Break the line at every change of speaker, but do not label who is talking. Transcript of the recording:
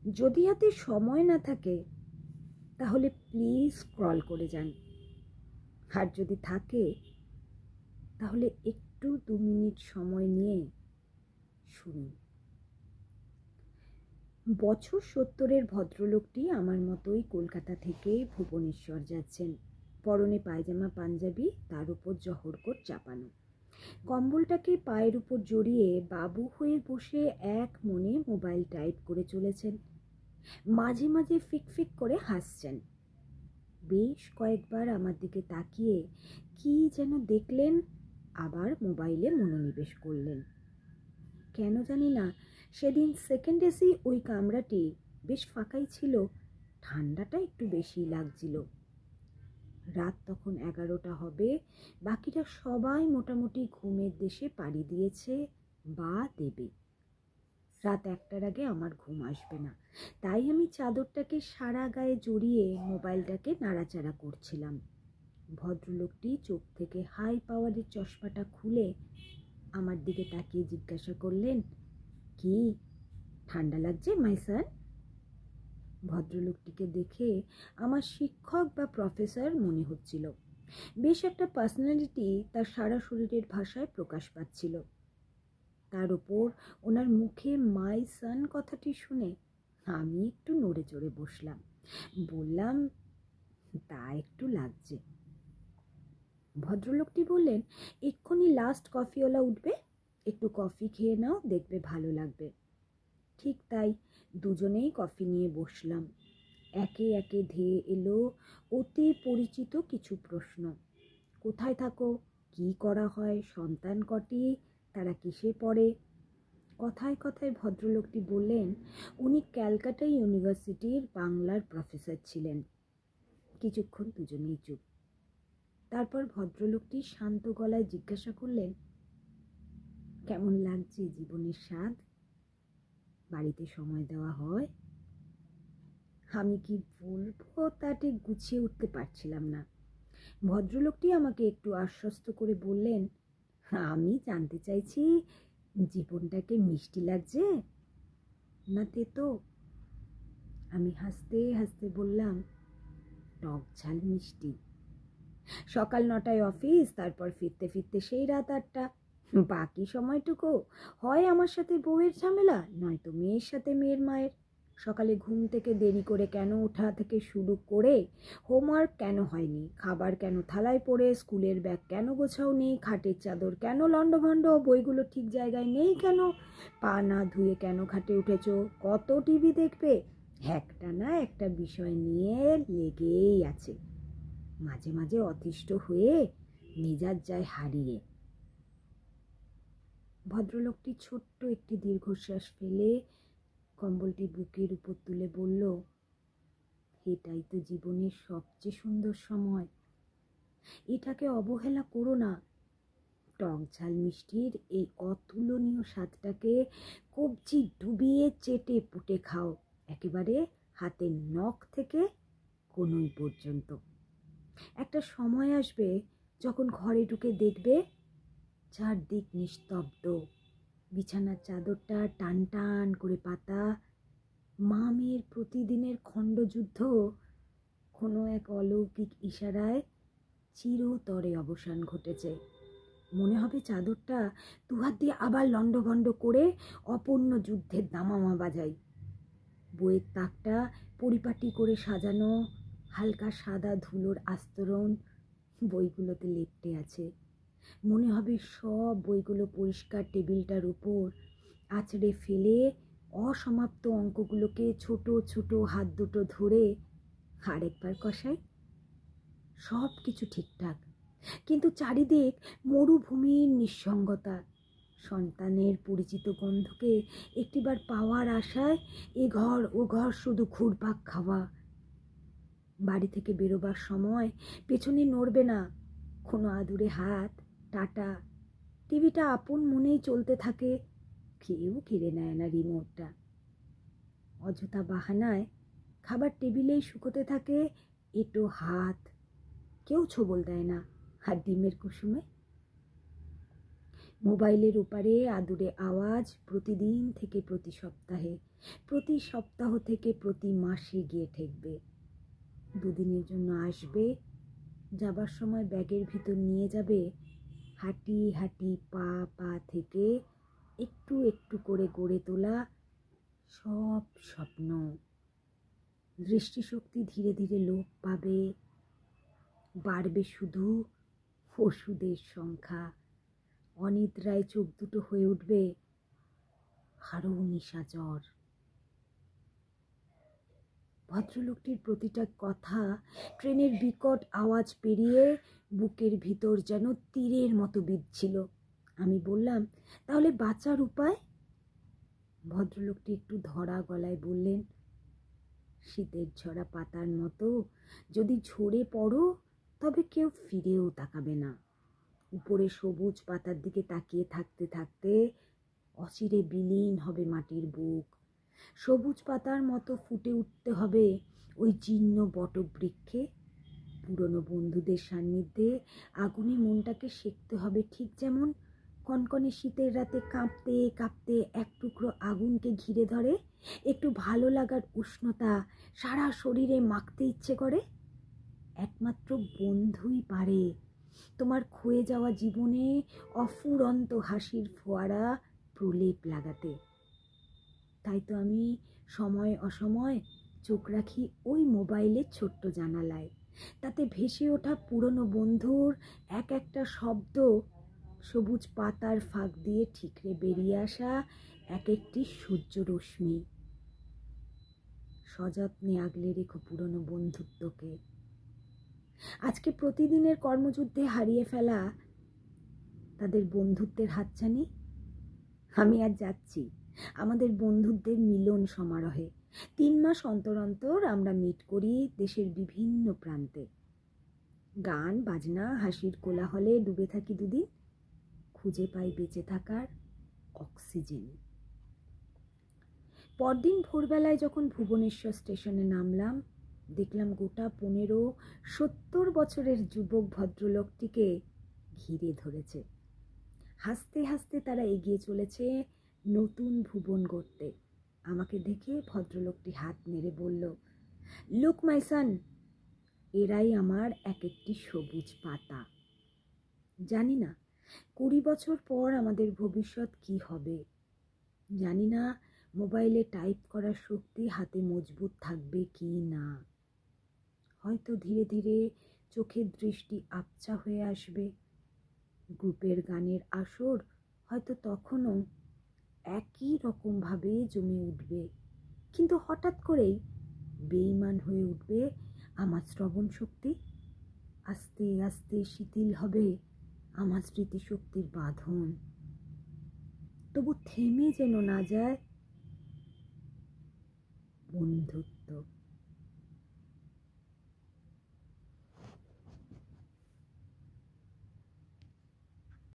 যদি হাতে সময় না থাকে তাহলে প্লিজ স্ক্রল করে যান, আর যদি থাকে তাহলে একটু 2 মিনিট সময় নিয়ে শুনুন। বছর 70-এর ভদ্রলোকটি আমার মতোই কলকাতা থেকে ভুবনেশ্বর যাচ্ছেন। পরনে পায়জামা পাঞ্জাবি, তার উপর জহরকোট চাপানো। কম্বলটাকে পায়ের উপর জড়িয়ে বাবু হয়ে বসে এক মনে মোবাইল টাইপ করে চলেছেন। মাঝে মাঝে ফিক করে হাসছেন। বেশ কয়েকবার আমার দিকে তাকিয়ে কি যেন দেখলেন, আবার মোবাইলে মনোনিবেশ করলেন। কেন জানি না সেদিন সেকেন্ড এসি ওই কামরাটি বেশ ফাঁকাই ছিল, ঠান্ডাটা একটু বেশি লাগছিল। রাত তখন 11টা হবে, বাকিরা সবাই মোটামুটি ঘুমের দেশে পাড়ি দিয়েছে বা দেবে। রাত 1টার আগে আমার ঘুম আসবে না, তাই আমি চাদরটাকে সারা গায়ে জড়িয়ে মোবাইলটাকে নাড়াচাড়া করছিলাম। ভদ্রলোকটি চোখ থেকে হাই পাওয়ারের চশমাটা খুলে আমার দিকে তাকিয়ে জিজ্ঞাসা করলেন, কি ঠান্ডা লাগছে মাই সান? ভদ্রলোকটিকে দেখে আমার শিক্ষক বা প্রফেসর মনে হচ্ছিল। বেশ একটা পার্সোনালিটি তার সারা শরীরের ভাষায় প্রকাশ পাচ্ছিল। তার উপর ওনার মুখে মাই সান কথাটি শুনে আমি একটু নড়ে চড়ে বসলাম। বললাম, তা একটু লাগছে। ভদ্রলোকটি বললেন, এক্ষুনি লাস্ট কফিওয়ালা উঠবে, একটু কফি খেয়ে নাও, দেখবে ভালো লাগবে। ঠিক তাই, দুজনেই কফি নিয়ে বসলাম। একে একে ধেয়ে এলো অতি পরিচিত কিছু প্রশ্ন। কোথায় থাকো, কি করা হয়, সন্তান কটি, তারা কিসে পড়ে। কথায় কথায় ভদ্রলোকটি বললেন উনি ক্যালকাটা ইউনিভার্সিটির বাংলার প্রফেসর ছিলেন। কিছুক্ষণ দুজনেই চুপ। তারপর ভদ্রলোকটি শান্ত গলায় জিজ্ঞাসা করলেন, কেমন লাগছে জীবনের স্বাদ? বাড়িতে সময় দেওয়া হয়? আমি কি বলবো তা ঠিক গুছিয়ে উঠতে পারছিলাম না। ভদ্রলোকটি আমাকে একটু আশ্বস্ত করে বললেন, আমি জানতে চাইছি জীবনটাকে মিষ্টি লাগছে না তেতো? আমি হাসতে হাসতে বললাম, টক ঝাল মিষ্টি। সকাল 9টায় অফিস, তারপর ফিরতে ফিরতে সেই রাত 8টা। বাকি সময়টুকু হয় আমার সাথে বউয়ের ঝামেলা, নয়তো মেয়ের সাথে মেয়ের মায়ের। সকালে ঘুম থেকে দেরি করে কেন ওঠা থেকে শুরু করে হোমওয়ার্ক কেন হয়নি, খাবার কেন থালায় পড়ে, স্কুলের ব্যাগ কেন গোছাওনি, খাটের চাদর কেন লণ্ডভণ্ড, বইগুলো ঠিক জায়গায় নেই কেন, পা না ধুয়ে কেন খাটে উঠেছ, কত টিভি দেখবে, একটা না একটা বিষয় নিয়ে লেগেই আছে। মাঝে মাঝে অতিষ্ঠ হয়ে মেজাজ যায় হারিয়ে। ভদ্রলোকটি ছোট্ট একটি দীর্ঘশ্বাস ফেলে কম্বলটি বুকের উপর তুলে বলল, এটাই তো জীবনের সবচেয়ে সুন্দর সময়, এটাকে অবহেলা করো না। টক ঝাল মিষ্টির এই অতুলনীয় স্বাদটাকে কবজি ডুবিয়ে চেটে পুটে খাও, একেবারে হাতের নখ থেকে কনুই পর্যন্ত। একটা সময় আসবে যখন ঘরে ঢুকে দেখবে চারদিক নিস্তব্ধ, বিছানার চাদরটা টান টান করে পাতা, মা মেয়ের প্রতিদিনের খণ্ডযুদ্ধ কোনো এক অলৌকিক ইশারায় চিরতরে অবসান ঘটেছে। মনে হবে চাদরটা দুহাত দিয়ে আবার লণ্ডভণ্ড করে অপূর্ণ যুদ্ধের দামামা বাজাই। বইয়ের তাকটা পরিপাটি করে সাজানো, হালকা সাদা ধুলোর আস্তরণ বইগুলোতে লেপ্টে আছে। মনে হবে সব বইগুলো পরিষ্কার টেবিলটার উপর আছড়ে ফেলে অসমাপ্ত অঙ্কগুলোকে ছোট ছোট হাত দুটো ধরে আরেকবার কষাই। সব কিছু ঠিকঠাক, কিন্তু চারিদিক মরুভূমির নিঃসঙ্গতা। সন্তানের পরিচিত গন্ধকে একটিবার পাওয়ার আশায় এ ঘর ও ঘর শুধু ঘুরপাক খাওয়া। বাড়ি থেকে বেরোবার সময় পেছনে নড়বে না কোনো আদুরে হাত, টাটা। টিভিটা আপন মনেই চলতে থাকে, কেউ কেড়ে নেয় না রিমোটটা। অযথা বাহানায় খাবার টেবিলেই শুকোতে থাকে এঁটো হাত, কেউ ছোবল দেয় না। আর ডিমের কুসুমে মোবাইলের ওপারে আদুরে আওয়াজ প্রতিদিন থেকে প্রতি সপ্তাহ থেকে প্রতি মাসে গিয়ে ঠেকবে। দুদিনের জন্য আসবে, যাবার সময় ব্যাগের ভিতর নিয়ে যাবে হাঁটি হাঁটি পা থেকে একটু একটু করে গড়ে তোলা সব স্বপ্ন। দৃষ্টিশক্তি ধীরে ধীরে লোপ পাবে, বাড়বে শুধু ওষুধের সংখ্যা। অনিদ্রায় চোখ দুটো হয়ে উঠবে আরো নিশাচর। ভদ্রলোকটির প্রতিটা কথা ট্রেনের বিকট আওয়াজ পেরিয়ে বুকের ভিতর যেন তীরের মতো বিঁধছিল। আমি বললাম, তাহলে বাঁচার উপায়? ভদ্রলোকটি একটু ধরা গলায় বললেন, শীতের ঝরা পাতার মতো যদি ঝরে পড়ো তবে কেউ ফিরেও তাকাবে না। উপরে সবুজ পাতার দিকে তাকিয়ে থাকতে থাকতে অচিরে বিলীন হবে মাটির বুক। সবুজ পাতার মতো ফুটে উঠতে হবে ওই জীর্ণ বটবৃক্ষে। পুরনো বন্ধুদের সান্নিধ্যে আগুনে মনটাকে সেঁকতে হবে, ঠিক যেমন কনকনে শীতের রাতে কাঁপতে কাঁপতে এক টুকরো আগুনকে ঘিরে ধরে একটু ভালো লাগার উষ্ণতা সারা শরীরে মাখতে ইচ্ছে করে। একমাত্র বন্ধুই পারে তোমার ক্ষয়ে যাওয়া জীবনে অফুরন্ত হাসির ফোয়ারা প্রলেপ লাগাতে। তাই তো আমি সময় অসময় চোখ রাখি ওই মোবাইলের ছোট্ট জানালায়। তাতে ভেসে ওঠা পুরনো বন্ধুর এক একটা শব্দ, সবুজ পাতার ফাঁক দিয়ে ঠিকরে বেরিয়ে আসা এক একটি সূর্যরশ্মি। সযত্নে আগলে রেখো পুরনো বন্ধুত্বকে। আজকে প্রতিদিনের কর্মযুদ্ধে হারিয়ে ফেলা তাদের বন্ধুত্বের হাতছানি আমি আজ যাচ্ছি আমাদের বন্ধুত্বের মিলন সমারোহে। 3 মাস অন্তর অন্তর আমরা মিট করি দেশের বিভিন্ন প্রান্তে। গান বাজনা হাসির কোলাহলে ডুবে থাকি দুদিন, খুঁজে পাই বেঁচে থাকার অক্সিজেন। পরদিন ভোরবেলায় যখন ভুবনেশ্বর স্টেশনে নামলাম, দেখলাম গোটা 15-70 বছরের যুবক ভদ্রলোকটিকে ঘিরে ধরেছে। হাসতে হাসতে তারা এগিয়ে চলেছে নতুন ভুবন গড়তে। আমাকে দেখে ভদ্রলোকটি হাত নেড়ে বলল, লুক মাই সান, এরাই আমার এক একটি সবুজ পাতা। জানি না 20 বছর পর আমাদের ভবিষ্যৎ কি হবে। জানি না মোবাইলে টাইপ করার শক্তি হাতে মজবুত থাকবে কি না। হয়তো ধীরে ধীরে চোখের দৃষ্টি আবছা হয়ে আসবে। গ্রুপের গানের আসর হয়তো তখনও একই রকমভাবে জমে উঠবে, কিন্তু হঠাৎ করেই বেঈমান হয়ে উঠবে আমার শ্রবণ শক্তি। আস্তে আস্তে শিথিল হবে আমার স্মৃতিশক্তির বাঁধন। তবু থেমে যেন না যায় বন্ধুত্ব।